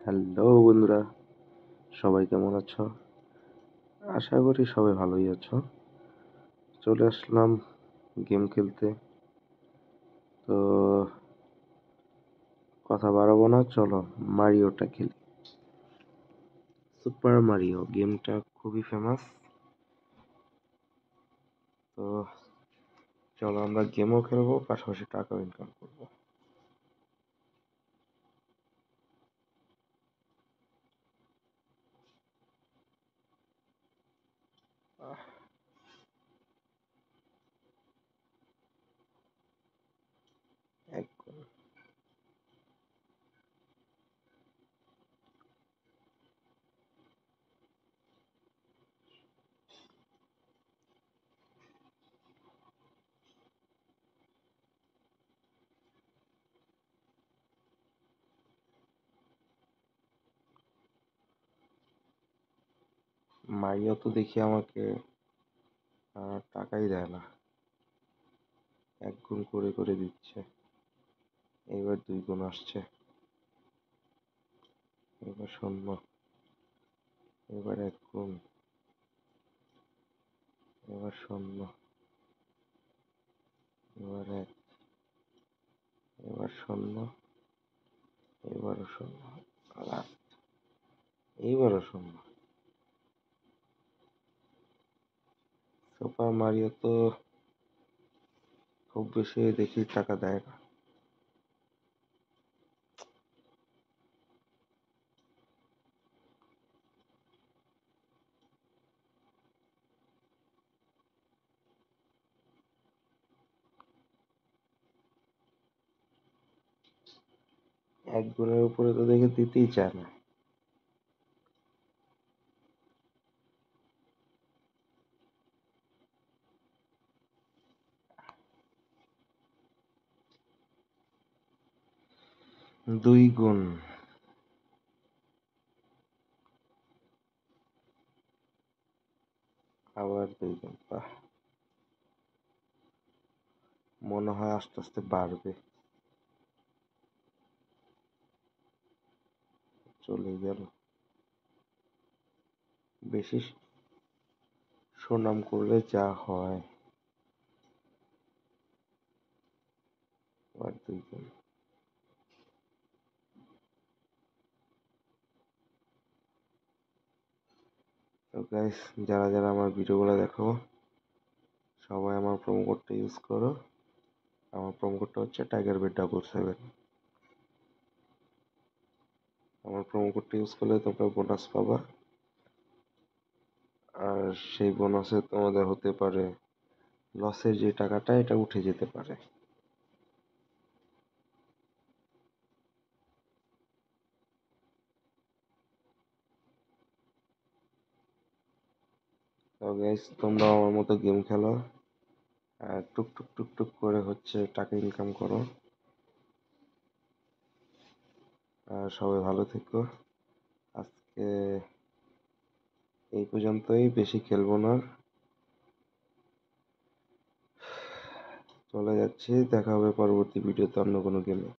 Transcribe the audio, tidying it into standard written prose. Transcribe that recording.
Hello বন্ধুরা, সবাই কেমন আছো? আশা করি সবাই ভালোই আছো। চলে আসলাম গেম খেলতে। তো কথা বাড়াবো না, চলো মারিওটা খেলি। সুপার মারিও গেমটা খুবই ফেমাস। তো চলো আমরা গেমও খেলবো, পাশাপাশি টাকাও ইনকাম করবো। এক মারিও তো দেখি আমাকে টাকাই দেয় না, 1 গুণ করে করে দিচ্ছে। এবার 2 গুণ আসছে, এবার 0, এবার 1 গুণ, এবার 0, এবার 1, এবার 0, এবারও 0, এইবারও 0। সুপার মারিও তো খুব বেশি দেখি টাকা দেয় না। এক গুণের উপরে তো দেখে দিতেই চায় না। দুই গুণ, আবার 2 গুণ। বাহ, মনে হয় আস্তে আস্তে বাড়বে। চলে গেল। বেশি সুনাম করলে যা হয়। আবার 2 গুণ। তো গাইস, যারা যারা আমার ভিডিওগুলো দেখো, সবাই আমার প্রোমো কোডটা ইউজ করো। আমার প্রোমো কোডটা হচ্ছে TigerBet777। আমার প্রোমো কোডটা ইউজ করলে তোমরা বোনাস পাবা। আর সেই বোনাসে তোমাদের হতে পারে লসের যে টাকাটা, এটা উঠে যেতে পারে। তো গাইস, তোমরাও আমার মতো গেম খেলো, আর টুক টুক টুক টুক করে হচ্ছে টাকা ইনকাম করো। আর সবাই ভালো থেকো। আজকে এই পর্যন্তই, বেশি খেলবো না। চলে যাচ্ছি, দেখা হবে পরবর্তী ভিডিওতে অন্য কোনো গেমে।